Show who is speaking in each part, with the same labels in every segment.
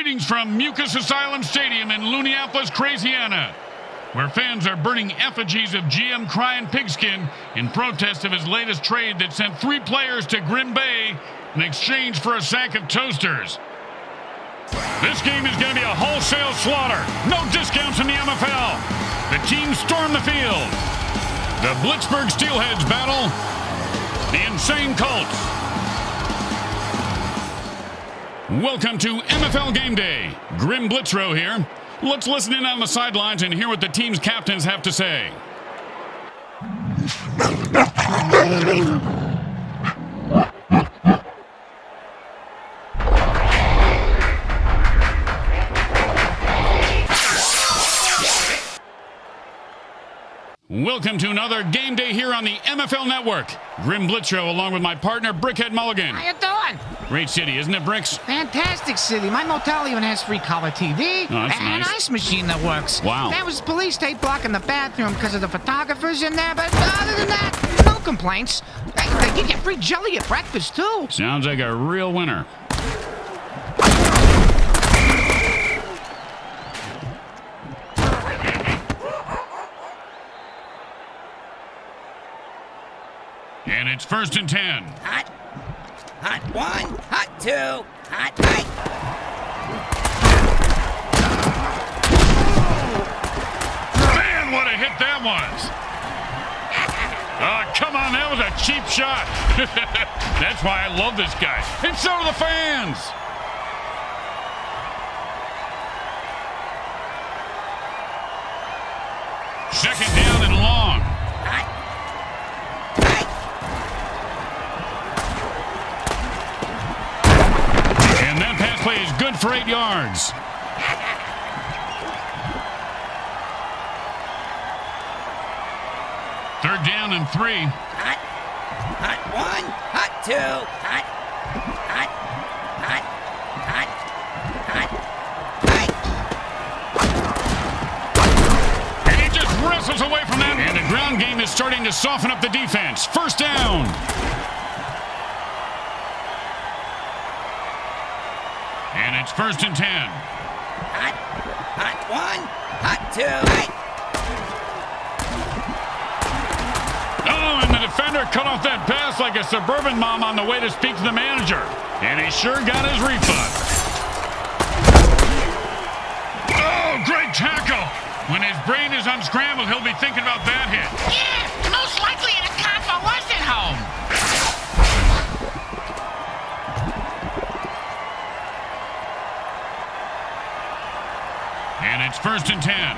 Speaker 1: Greetings from Mucus Asylum Stadium in Looniapolis, Craziana, where fans are burning effigies of GM Crying Pigskin in protest of his latest trade that sent 3 players to Green Bay in exchange for a sack of toasters. This game is going to be a wholesale slaughter. No discounts in the MFL. The teams storm the field. The Blitzburg Steelheads battle the Insane Colts. Welcome to MFL Game Day. Grim Blitzrow here. Let's listen in on the sidelines and hear what the team's captains have to say. Welcome to another game day here on the MFL Network. Grim Blitzrow along with my partner Brickhead Mulligan.
Speaker 2: How you doing?
Speaker 1: Great city, isn't it, Bricks?
Speaker 2: Fantastic city. My motel even has free color TV
Speaker 1: that's
Speaker 2: and
Speaker 1: nice.
Speaker 2: an ice machine that works.
Speaker 1: Wow.
Speaker 2: There was police tape blocking the bathroom because of the photographers in there, but other than that, no complaints. They give you free jelly at breakfast, too.
Speaker 1: Sounds like a real winner. And it's 1st and 10.
Speaker 3: Hot 1, hot 2, hot 3.
Speaker 1: Man, what a hit that was. Oh, come on, that was a cheap shot. That's why I love this guy. And so do the fans. Second down and long. And that pass play is good for 8 yards. Third down and 3.
Speaker 3: Hot 1, hot 2, hot 3.
Speaker 1: And he just wrestles away from that. And the ground game is starting to soften up the defense. First down. And it's 1st and 10.
Speaker 3: Hot 1, hot 2,
Speaker 1: Oh, and the defender cut off that pass like a suburban mom on the way to speak to the manager. And he sure got his refund. Oh, great tackle. When his brain is unscrambled, he'll be thinking about that hit.
Speaker 2: Yeah, most likely the convo was at home.
Speaker 1: And it's 1st and 10.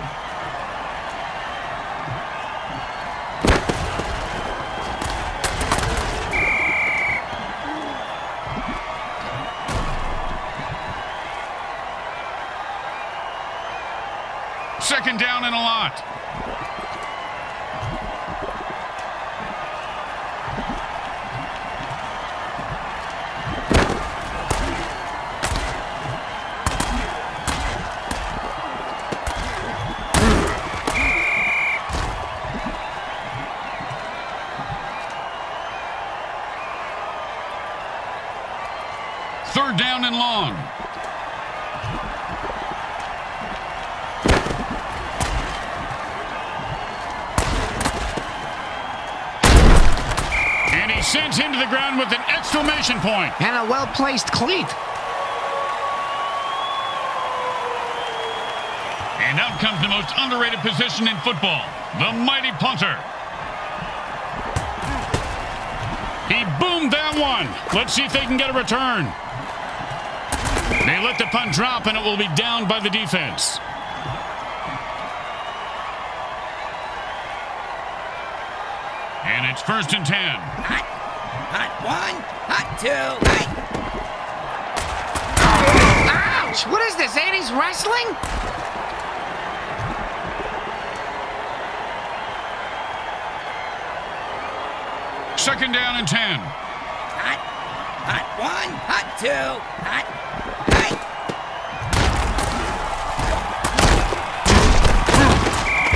Speaker 1: Second down and a lot. Third down and long. And he sends him to the ground with an exclamation point.
Speaker 2: And a well-placed cleat.
Speaker 1: And out comes the most underrated position in football, the mighty punter. He boomed that one. Let's see if they can get a return. They let the punt drop, and it will be down by the defense. And it's 1st and 10.
Speaker 3: Hot 1, hot 2,
Speaker 2: Ouch! What is this, 80s wrestling?
Speaker 1: Second down and 10.
Speaker 3: Hot 1, hot 2, hot 3.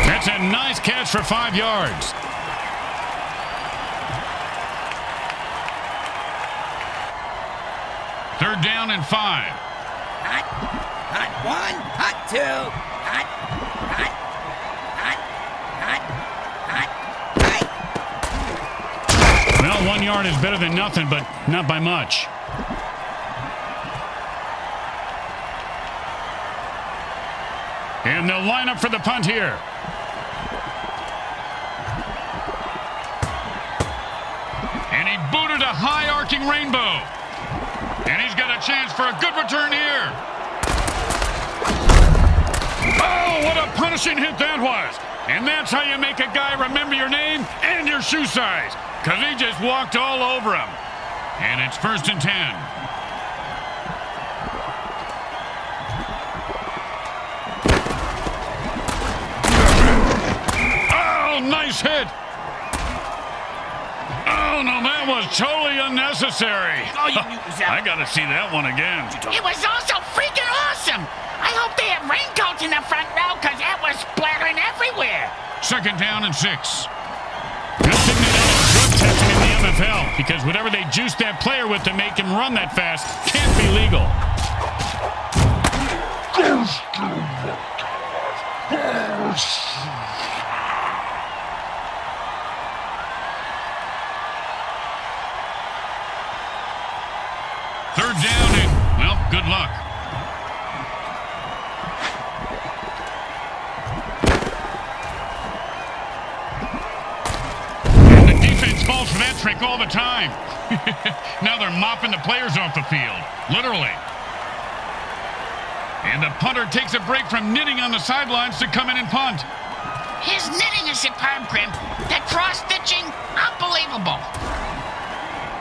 Speaker 1: That's a nice catch for 5 yards. Third down and 5.
Speaker 3: Hot Hot one, hot two, hot, hot, hot, hot, hot,
Speaker 1: Well, 1 yard is better than nothing, but not by much. And they'll line up for the punt here. And he booted a high arcing rainbow. And he's got a chance for a good return here. Oh, what a punishing hit that was. And that's how you make a guy remember your name and your shoe size. Because he just walked all over him. And it's 1st and 10. Oh, nice hit. Oh, no, that was totally unnecessary.
Speaker 3: Oh, you knew it was out.
Speaker 1: I got to see that one again.
Speaker 4: It was also freaking awesome. I hope they have raincoats in the front row because that was splattering everywhere.
Speaker 1: 2nd down and 6. Good thing they don't have drug testing in the NFL because whatever they juice that player with to make him run that fast can't be legal. Third down and, well, good luck. And the defense falls for that trick all the time. Now they're mopping the players off the field, literally. And the punter takes a break from knitting on the sidelines to come in and punt.
Speaker 4: His knitting is superb, Grim. That cross-stitching, unbelievable.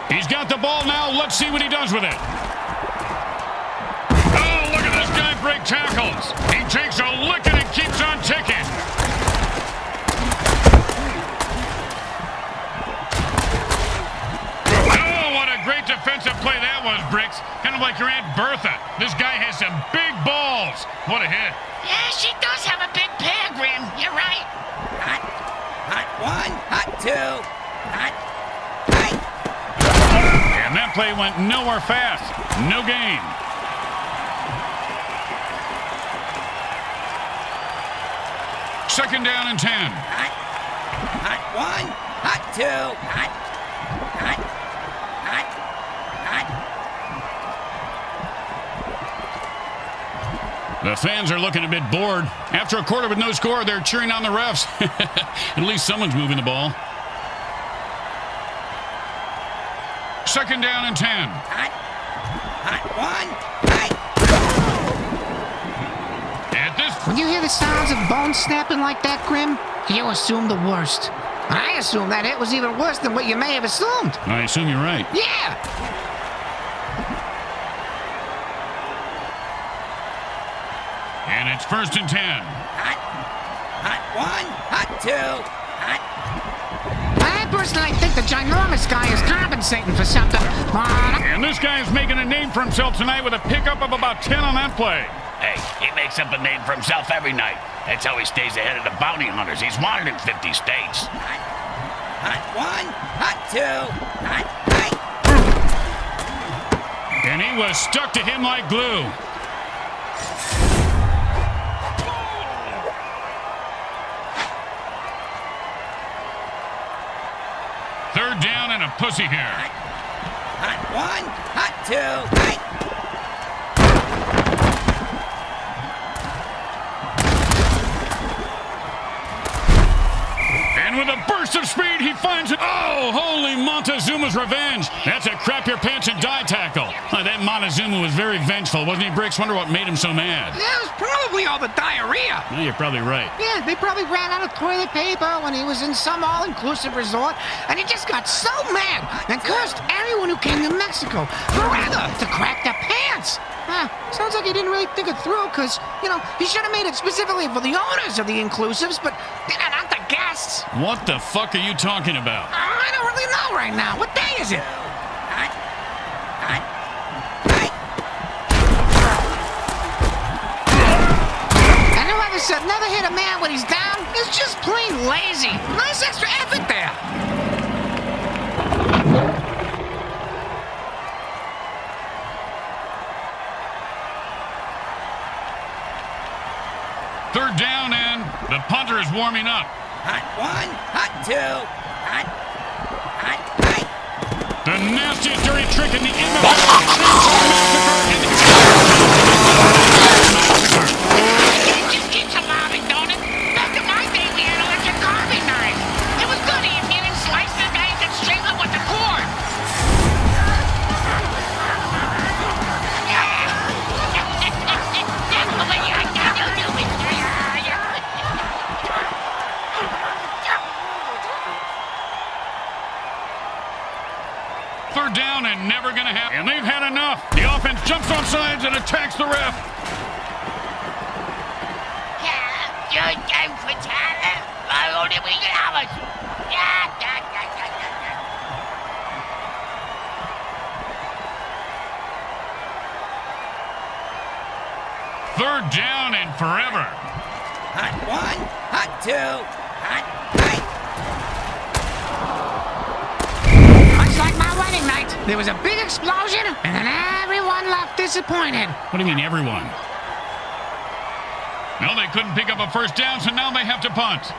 Speaker 1: He's got the ball now. Let's see what he does with it. Oh, look at this guy break tackles. He takes a licking and keeps on ticking. Oh, what a great defensive play that was, Bricks. Kind of like your Aunt Bertha. This guy has some big balls. What a hit.
Speaker 4: Yeah, she does have a big pair, Grim. You're right.
Speaker 3: hot, hot one, hot two, hot, hot.
Speaker 1: And that play went nowhere fast. No gain. Second down and 10.
Speaker 3: Hot, hot one, hot two, hot, hot, hot, hot.
Speaker 1: The fans are looking a bit bored. After a quarter with no score, they're cheering on the refs. At least someone's moving the ball. Second down and 10.
Speaker 3: Hot, hot one, hot.
Speaker 1: At this,
Speaker 2: When you hear the sounds of bones snapping like that, Grim, you assume the worst. I assume that it was even worse than what you may have assumed.
Speaker 1: I assume you're right.
Speaker 2: Yeah!
Speaker 1: And it's 1st and 10.
Speaker 3: Hot, hot one, hot two, hot.
Speaker 2: I personally think the ginormous guy is compensating for something.
Speaker 1: And this guy is making a name for himself tonight with a pickup of about 10 on that play.
Speaker 5: Hey, he makes up a name for himself every night. That's how he stays ahead of the bounty hunters. He's wanted in 50 states.
Speaker 3: Hot, hot one, hot two, hot, hot.
Speaker 1: And he was stuck to him like glue. Third down and a pussy here.
Speaker 3: Hot one, hot two, hot.
Speaker 1: And with a burst of speed, he finds it. Oh, holy Montezuma's revenge. That's a crap your pants and die tackle. Oh, that Montezuma was very vengeful, wasn't he, Bricks? Wonder what made him so mad.
Speaker 2: It was probably all the diarrhea.
Speaker 1: Well, you're probably right.
Speaker 2: Yeah, they probably ran out of toilet paper when he was in some all-inclusive resort, and he just got so mad and cursed everyone who came to Mexico forever to crack their pants. Sounds like he didn't really think it through, because, he should have made it specifically for the owners of the inclusives, but not the guests.
Speaker 1: What the fuck are you talking about?
Speaker 2: I don't really know right now. What day is it?
Speaker 3: Hot, hot, hot.
Speaker 2: And whoever said never hit a man when he's down is just plain lazy. Nice extra effort there.
Speaker 1: Third down, and the punter is warming up.
Speaker 3: Hot one, hot two, hot.
Speaker 1: The nastiest dirty trick in the infamous Chainsaw Massacre.
Speaker 4: It just keeps evolving, don't it? Back in my day, we had electric carving knives. It was good if you didn't slice the guy and could strangle him with the cord.
Speaker 1: Third down and never gonna happen. And they've had enough. The offense jumps on sides and attacks the ref. Third down and forever.
Speaker 3: Hot one, hot two, hot.
Speaker 2: Much like my wedding night, there was a big explosion, and then everyone left disappointed.
Speaker 1: What do you mean, everyone? No, they couldn't pick up a first down, so now they have to punt.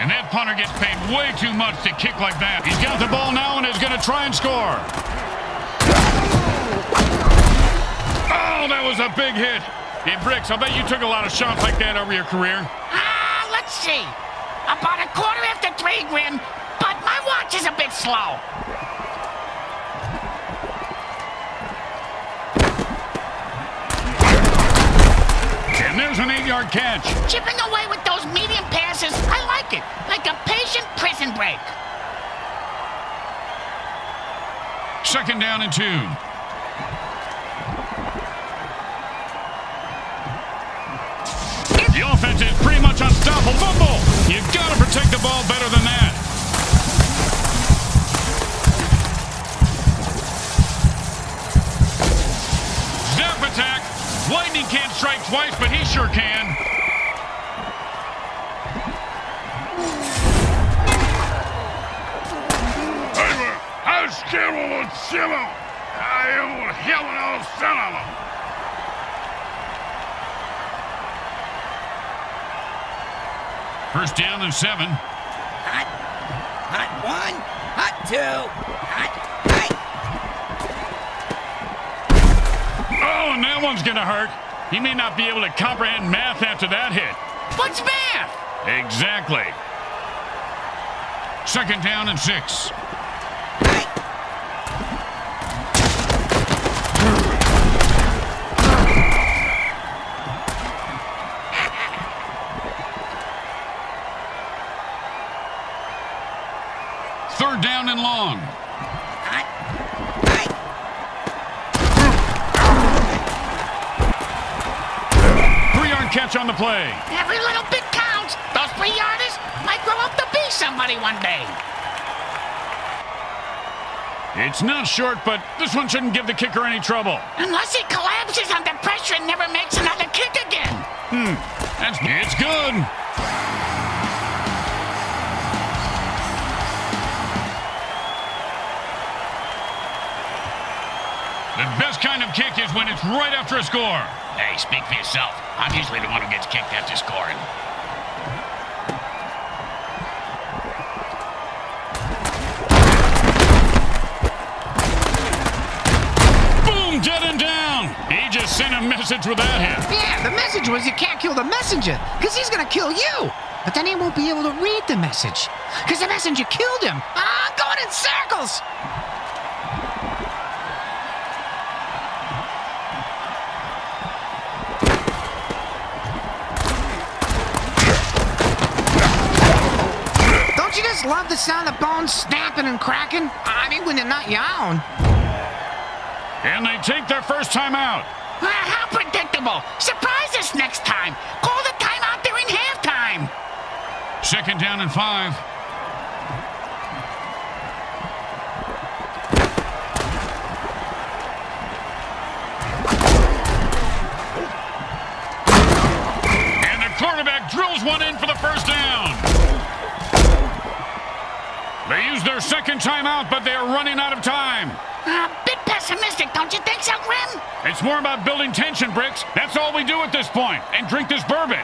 Speaker 1: And that punter gets paid way too much to kick like that. He's got the ball now and is going to try and score. Oh, that was a big hit. Hey, Bricks, I bet you took a lot of shots like that over your career.
Speaker 4: Let's see. About a quarter after 3, Grim, but my watch is a bit slow.
Speaker 1: And there's an 8-yard catch.
Speaker 4: Chipping away with those medium passes, I like it. Like a patient prison break.
Speaker 1: Second down and 2. The offense is pretty much unstoppable. Fumble! You've got to protect the ball better than that. Zap attack. Lightning can't strike twice, but he sure can. First down and 7.
Speaker 3: Hot one, hot two, hot.
Speaker 1: Oh, and that one's going to hurt. He may not be able to comprehend math after that hit.
Speaker 4: What's math?
Speaker 1: Exactly. Second down and 6. Third down and long. Catch on the play.
Speaker 4: Every little bit counts. Those 3-yarders might grow up to be somebody one day.
Speaker 1: It's not short, but this one shouldn't give the kicker any trouble.
Speaker 4: Unless he collapses under pressure and never makes another kick again.
Speaker 1: It's good. The best kind of kick is when it's right after a score.
Speaker 5: Hey, speak for yourself. I'm usually the one who gets kicked after scoring.
Speaker 1: Boom, dead and down. He just sent a message with that hit.
Speaker 2: Yeah, the message was you can't kill the messenger, because he's going to kill you. But then he won't be able to read the message, because the messenger killed him. I'm going in circles. Don't you just love the sound of bones snapping and cracking? I mean, when they're not your own.
Speaker 1: And they take their first time out.
Speaker 4: How predictable. Surprise us next time. Call the timeout during halftime.
Speaker 1: Second down and 5. And the quarterback drills one in for the first down. They use their second timeout, but they are running out of time.
Speaker 4: A bit pessimistic. pessimistic, don't you think so, Grim?
Speaker 1: It's more about building tension, Bricks. That's all we do at this point. And drink this bourbon.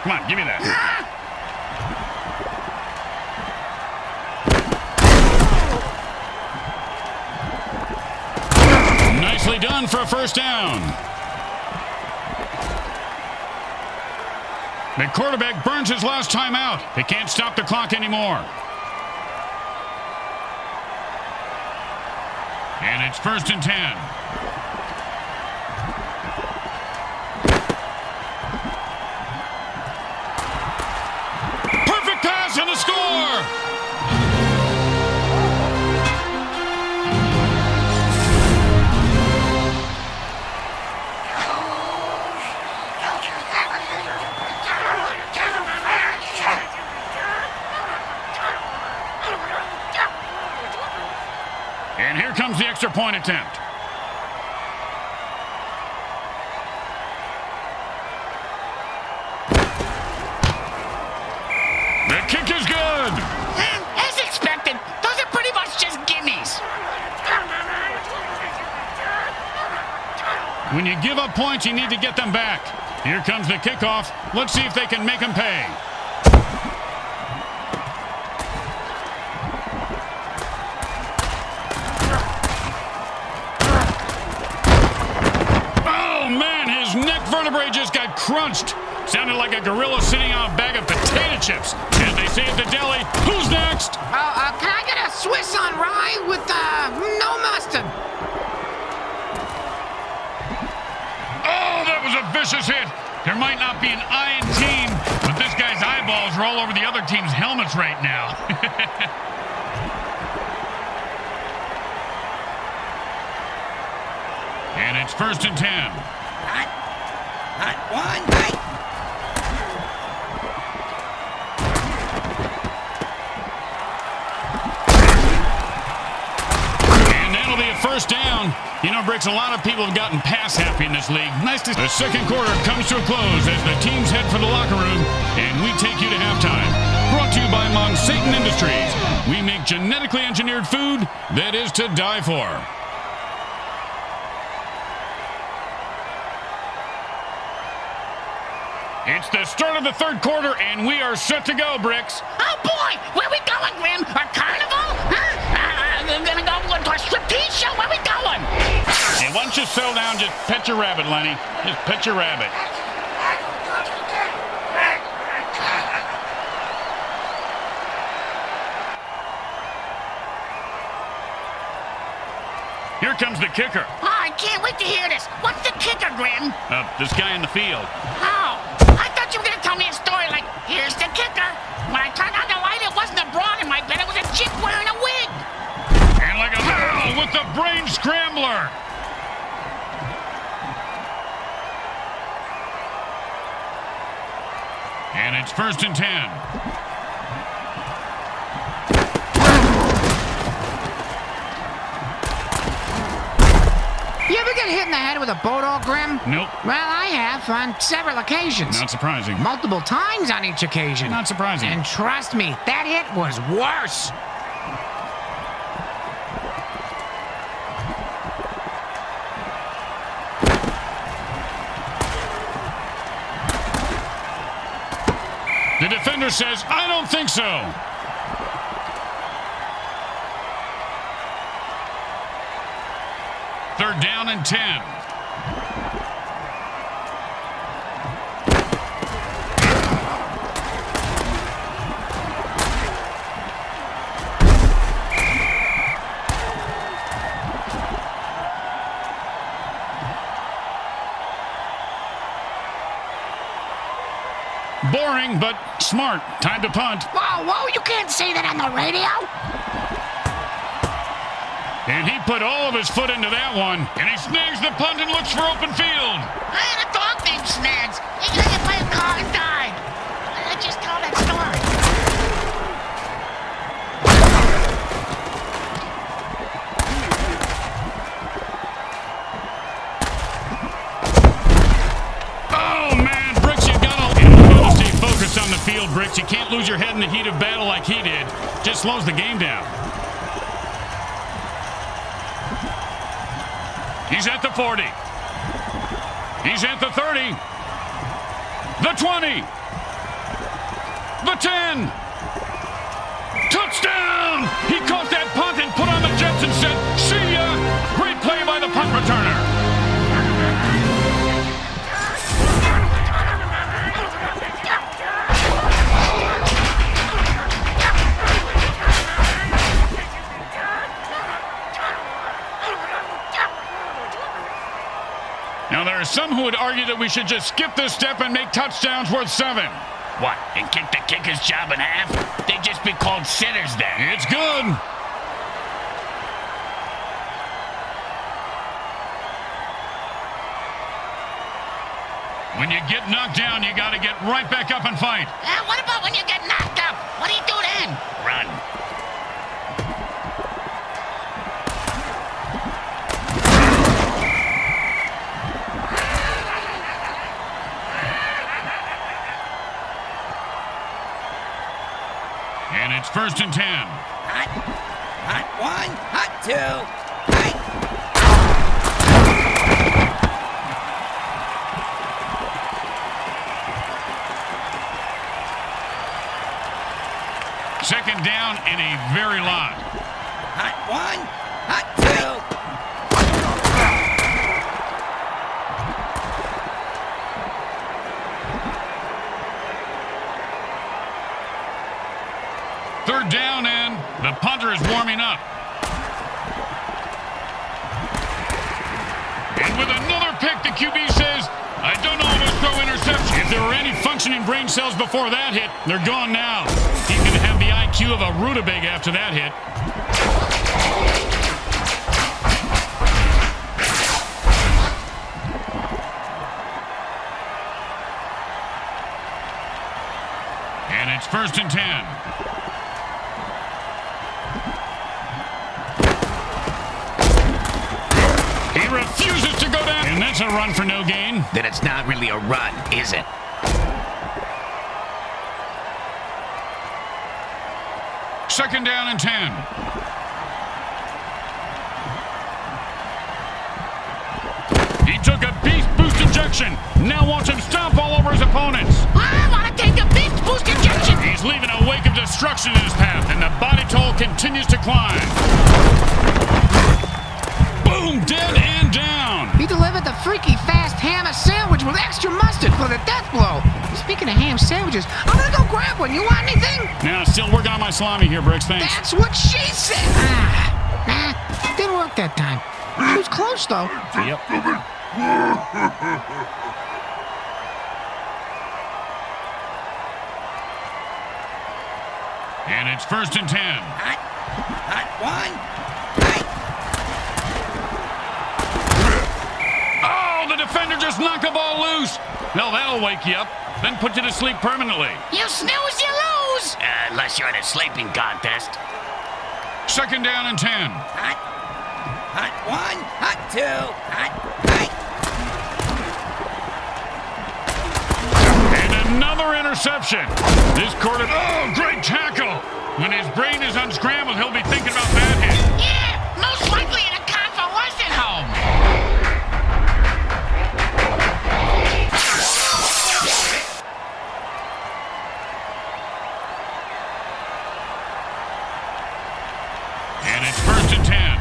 Speaker 1: Come on, give me that. Nicely done for a first down. The quarterback burns his last time out. They can't stop the clock anymore. And it's 1st and 10. Perfect pass and a score! And here comes the extra point attempt. The kick is good.
Speaker 4: As expected, those are pretty much just gimmies.
Speaker 1: When you give up points, you need to get them back. Here comes the kickoff. Let's see if they can make them pay. Vertebrae just got crunched. Sounded like a gorilla sitting on a bag of potato chips. As they say at the deli, who's next?
Speaker 2: Can I get a Swiss on rye with no mustard?
Speaker 1: Oh, that was a vicious hit. There might not be an eye in team, but this guy's eyeballs are all over the other team's helmets right now. And it's 1st and 10.
Speaker 3: Hot one, hot.
Speaker 1: And that'll be a first down. You know, Bricks, a lot of people have gotten pass happy in this league. Nice to see. The second quarter comes to a close as the teams head for the locker room, and we take you to halftime. Brought to you by Monsatan Industries. We make genetically engineered food that is to die for. It's the start of the third quarter, and we are set to go, Bricks.
Speaker 4: Oh, boy! Where we going, Grim? A carnival? Huh? I'm gonna go to a striptease show? Where we going?
Speaker 1: Hey, why don't you settle down? Just pet your rabbit, Lenny. Just pet your rabbit. Here comes the kicker.
Speaker 4: Oh, I can't wait to hear this. What's the kicker, Grim?
Speaker 1: This guy in the field.
Speaker 4: Oh, I thought you were gonna tell me a story like, here's the kicker. When I turned on the light, it wasn't a broad in my bed, it was a chick wearing a wig.
Speaker 1: And like a girl with the brain scrambler. And it's 1st and 10.
Speaker 2: You ever get hit in the head with a boat all, Grim?
Speaker 1: Nope.
Speaker 2: Well, I have on several occasions.
Speaker 1: Not surprising.
Speaker 2: Multiple times on each occasion.
Speaker 1: Not surprising.
Speaker 2: And trust me, that hit was worse.
Speaker 1: The defender says, I don't think so. Third down and 10. Boring, but smart. Time to punt.
Speaker 2: Whoa, you can't say that on the radio.
Speaker 1: And he put all of his foot into that one. And he snags the punt and looks for open field.
Speaker 4: I had a dog named Snags. He got hit by a car and died. I just told that story.
Speaker 1: Oh, man, Bricks, you gotta stay focused on the field, Bricks. You can't lose your head in the heat of battle like he did. Just slows the game down. He's at the 40. He's at the 30. The 20. The 10. Touchdown! He caught that punt and put on the Jets and said, "See ya!" Great play by the punt returner. Now, there are some who would argue that we should just skip this step and make touchdowns worth 7.
Speaker 5: What, and kick the kicker's job in half? They'd just be called sitters then.
Speaker 1: It's good. When you get knocked down, you got to get right back up and fight.
Speaker 4: What about when you get knocked up? What do you do then?
Speaker 5: Run.
Speaker 1: And it's 1st and 10.
Speaker 3: Hot. Hot 1. Hot 2. Hot.
Speaker 1: Second down and a very lot.
Speaker 3: Hot 1. Hot 2.
Speaker 1: Third down, and the punter is warming up. And with another pick, the QB says, "I don't always throw interceptions." If there were any functioning brain cells before that hit, they're gone now. He's going to have the IQ of a rutabaga after that hit. And it's 1st and 10. He refuses to go down. And that's a run for no gain.
Speaker 6: Then it's not really a run, is it?
Speaker 1: Second down and 10. He took a beast boost injection. Now wants him stomp all over his opponents.
Speaker 4: I want to take the beast boost injection.
Speaker 1: He's leaving a wake of destruction in his path, and the body toll continues to climb. Boom, dead and down.
Speaker 2: He delivered the freaky fast hammer sandwich with extra mustard for the death blow. Speaking of ham sandwiches, I'm gonna go grab one. You want anything?
Speaker 1: Now, still working on my salami here, Briggs. Thanks.
Speaker 2: That's what she said. Didn't work that time. She was close, though.
Speaker 1: Yep. And it's 1st and 10.
Speaker 3: Hot. Hot 1. Hot.
Speaker 1: Oh, the defender just knocked the ball loose. Well, that'll wake you up, then put you to sleep permanently.
Speaker 4: You snooze, you lose.
Speaker 5: Unless you're in a sleeping contest.
Speaker 1: Second down and 10.
Speaker 3: Hot. Hot 1. Hot 2. Hot. Hot.
Speaker 1: And another interception. This quarter, oh, great tackle. When his brain is unscrambled, he'll be thinking about that hit.
Speaker 4: Yeah, most likely in a convalescent home.
Speaker 1: And it's 1st and 10.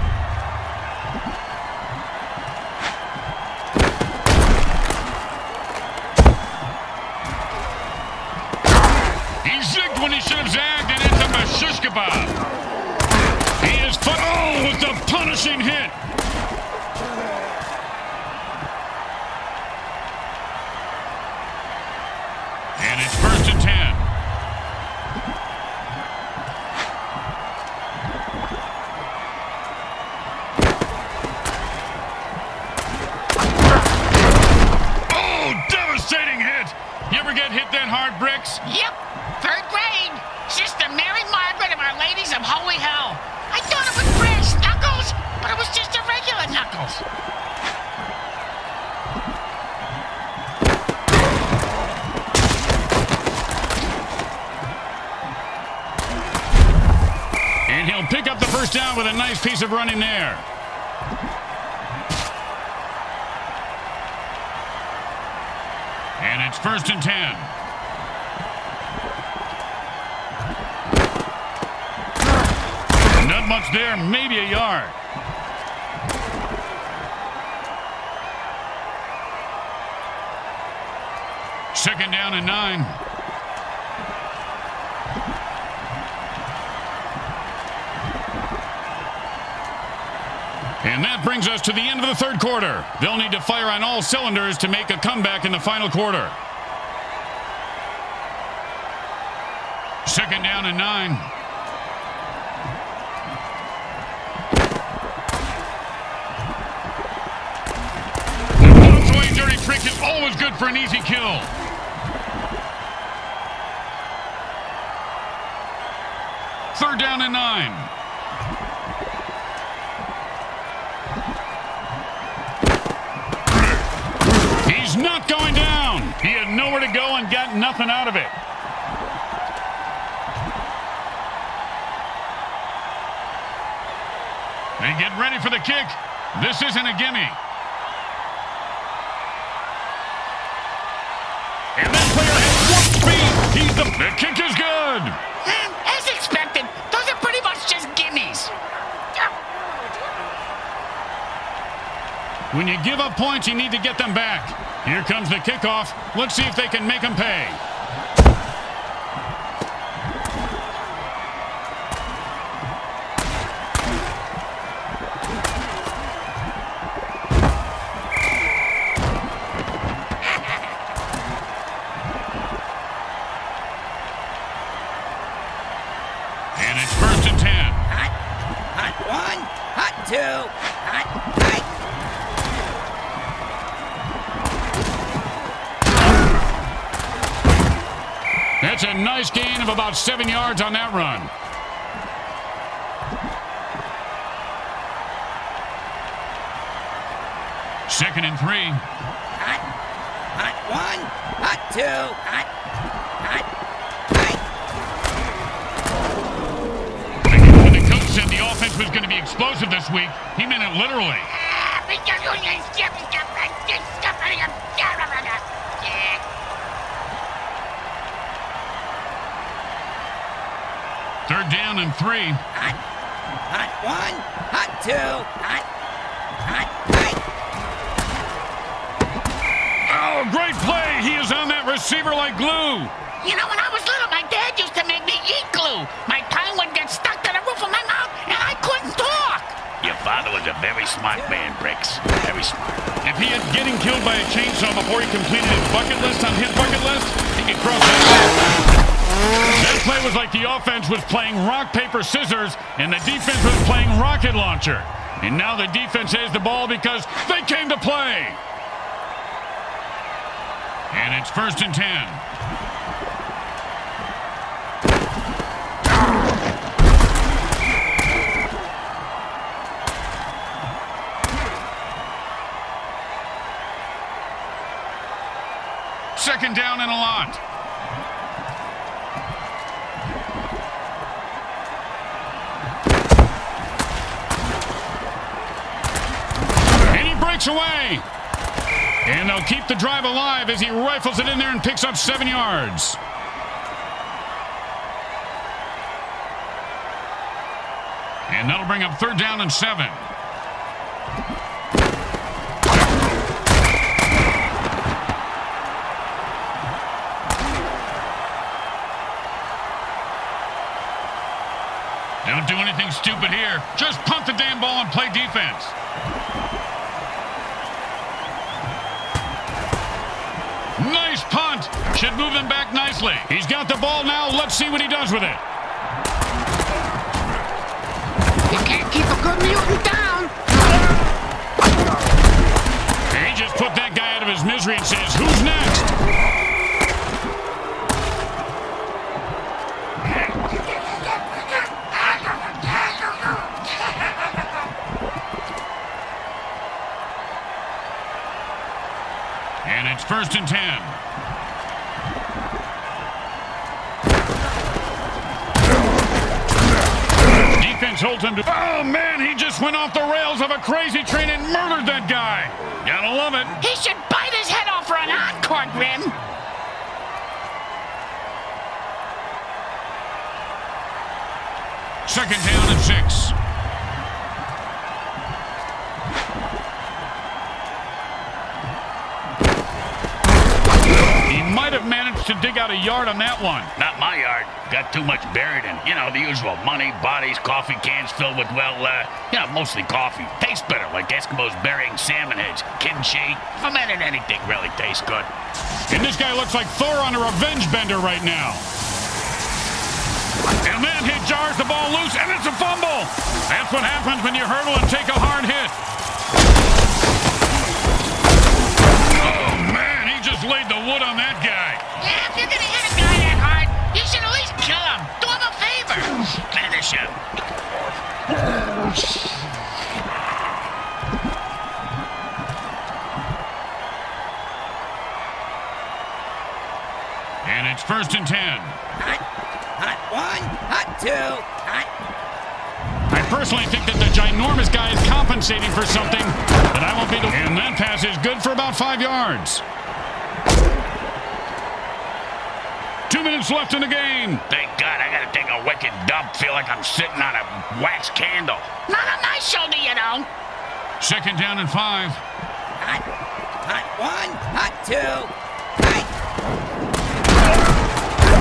Speaker 1: He zigged when he should have zagged, and it's a mashish kebab. He is with the punishing hit. And it's 1st and 10. Devastating hit. You ever get hit that hard, Bricks?
Speaker 4: Yep, 3rd grade. Sister Mary Margaret of Our Ladies of Holy Hell. I thought it was brass knuckles, but it was just a regular knuckles.
Speaker 1: And he'll pick up the first down with a nice piece of running there. And it's 1st and 10. Not much there, maybe a yard. Second down and 9. And that brings us to the end of the third quarter. They'll need to fire on all cylinders to make a comeback in the final quarter. Second down and 9. The dirty trick is always good for an easy kill. Third down and 9. He's not going down. He had nowhere to go and got nothing out of it. They get ready for the kick. This isn't a gimme. And that player has warp speed. The kick is good.
Speaker 4: As expected, those are pretty much just gimmies.
Speaker 1: When you give up points, you need to get them back. Here comes the kickoff. Let's see if they can make them pay. And it's 1st and 10.
Speaker 3: Hot 1, hot 2, hot.
Speaker 1: That's a nice gain of about 7 yards on that run. Second and 3.
Speaker 3: Hot 1, hot 2, hot.
Speaker 1: When the coach said the offense was going to be explosive this week, he meant it literally. Third down and 3.
Speaker 3: Hot 1, hot 2, hot.
Speaker 1: Oh, great play. He is on that receiver like glue.
Speaker 4: You know, when I was little, my dad used to make me eat glue. My tongue would get stuck to the roof of my mouth, and I couldn't talk.
Speaker 5: Your father was a very smart man, Bricks. Very smart.
Speaker 1: If he had getting killed by a chainsaw before he completed his bucket list on his bucket list, he could cross that off. That play was like the offense was playing rock, paper, scissors, and the defense was playing rocket launcher. And now the defense has the ball because they came to play. And it's 1st and 10. Second down and a lot. And he breaks away. And they'll keep the drive alive as he rifles it in there and picks up 7 yards. And that'll bring up third down and 7. Don't do anything stupid here. Just punt the damn ball and play defense. Nice punt. Should move them back nicely. He's got the ball now. Let's see what he does with it.
Speaker 2: You can't keep a good mutant down.
Speaker 1: He just put that guy out of his misery and says, who's next? And it's 1st and 10. Defense holds him to... Oh, man, he just went off the rails of a crazy train and murdered that guy. Gotta love it.
Speaker 4: He should bite his head off right an encore, Grim.
Speaker 1: Second down and 6. He might have managed to dig out a yard on that one.
Speaker 5: Not my yard. Got too much buried in, the usual money, bodies, coffee cans filled with, mostly coffee. Tastes better, like Eskimos burying salmon heads. Kimchi, fermented anything really tastes good.
Speaker 1: And this guy looks like Thor on a revenge bender right now. And then he jars the ball loose, and it's a fumble. That's what happens when you hurdle and take a hard hit. Oh, man, he just laid the wood on that guy.
Speaker 4: Yeah, if you're gonna hit a guy that hard, you should at least kill him. Do him a favor.
Speaker 5: Finish him.
Speaker 1: And it's 1st and 10.
Speaker 3: Hot 1, hot 2, hot.
Speaker 1: I personally think that the ginormous guy is compensating for something, but I won't be the... And that pass is good for about 5 yards. 2 minutes left in the game.
Speaker 5: Thank God I gotta take a wicked dump. Feel like I'm sitting on a wax candle.
Speaker 4: Not on my shoulder, you know.
Speaker 1: 2nd down and 5.
Speaker 3: Hot 1, hot 2, hot.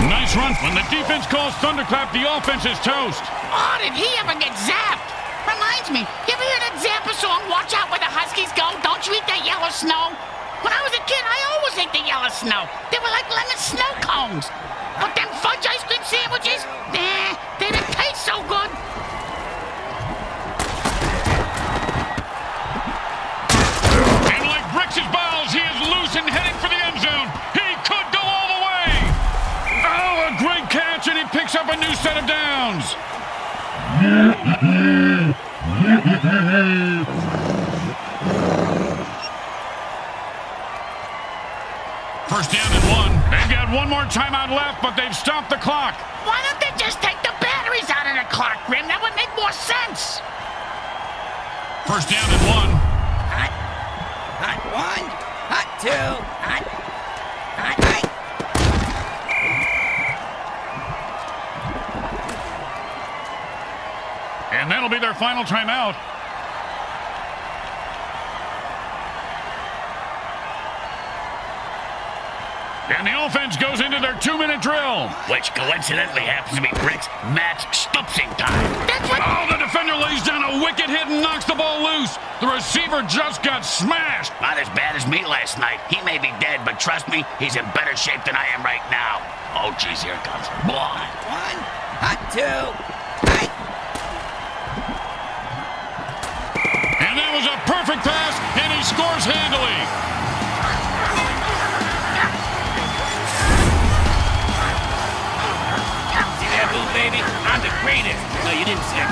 Speaker 1: Nice run. When the defense calls thunderclap, the offense is toast.
Speaker 4: Oh, did he ever get zapped? Reminds me, you ever hear that Zappa song, Watch Out Where the Huskies Go? Don't you eat that yellow snow? When I was a kid, I always ate the yellow snow. They were like lemon snow cones. But them fudge ice cream sandwiches, nah, they didn't taste so good.
Speaker 1: And like bricks his balls, he is loose and heading for the end zone. He could go all the way. Oh, a great catch, and he picks up a new set of downs. First down and 1. They've got one more timeout left, but they've stopped the clock.
Speaker 4: Why don't they just take the batteries out of the clock, Grim? That would make more sense.
Speaker 1: First down and 1.
Speaker 3: Hot 1, hot 2, hot.
Speaker 1: And that'll be their final timeout. And the offense goes into their 2-minute drill.
Speaker 5: Which coincidentally happens to be Brick's match stupsing time.
Speaker 4: That's what...
Speaker 1: Oh, the defender lays down a wicked hit and knocks the ball loose. The receiver just got smashed.
Speaker 5: Not as bad as me last night. He may be dead, but trust me, he's in better shape than I am right now. Oh, geez, here it comes. Blah.
Speaker 3: 1, hot 2, hot.
Speaker 1: And that was a perfect pass, and he scores handily.
Speaker 3: See that move, baby? I'm the greatest. No, you didn't say it.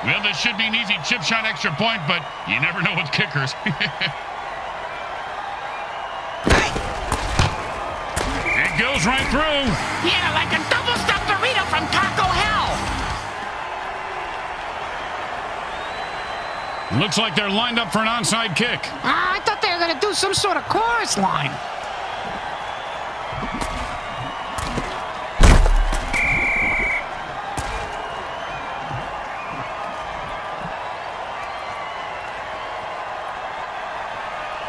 Speaker 1: Well, this should be an easy chip shot extra point, but you never know with kickers. It goes right through.
Speaker 4: Yeah, like a double-stuffed burrito from Taco Hell.
Speaker 1: Looks like they're lined up for an onside kick.
Speaker 2: I thought they were going to do some sort of chorus line.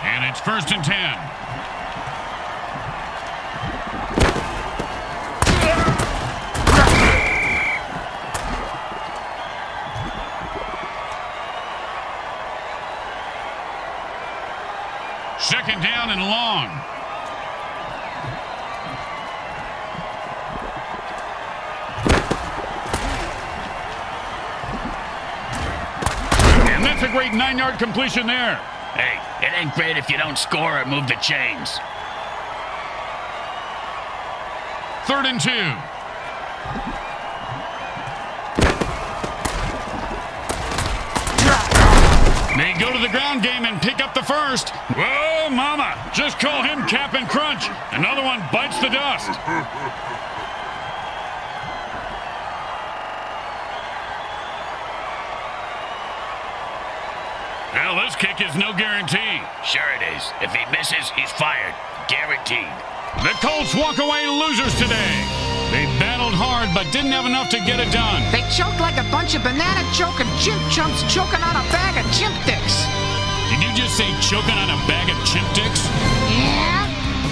Speaker 1: And it's 1st and 10. Second down and long. And that's a great 9-yard completion there.
Speaker 5: Hey, it ain't great if you don't score or move the chains.
Speaker 1: 3rd and 2. They go to the ground game and pick up the first. Whoa, mama. Just call him Cap'n Crunch. Another one bites the dust. Well, this kick is no guarantee.
Speaker 5: Sure it is. If he misses, he's fired. Guaranteed.
Speaker 1: The Colts walk away losers today. They battled hard, but didn't have enough to get it done.
Speaker 2: They choked like a bunch of banana-choking chimp chumps choking on a bag of chimp dicks.
Speaker 1: Did you just say choking on a bag of chimp dicks?
Speaker 2: Yeah?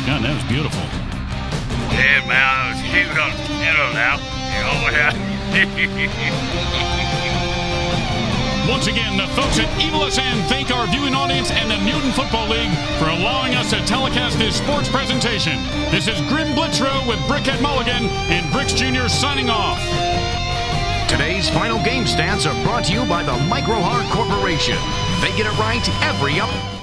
Speaker 1: God, that was beautiful.
Speaker 5: Yeah, man. He's gonna handle now.
Speaker 1: Once again, the folks at Evil SN thank our viewing audience and the Mutant Football League for allowing us to telecast this sports presentation. This is Grim Blitzrow with Brickhead Mulligan and Bricks Jr. signing off.
Speaker 7: Today's final game stats are brought to you by the Micro Heart Corporation. They get it right every up.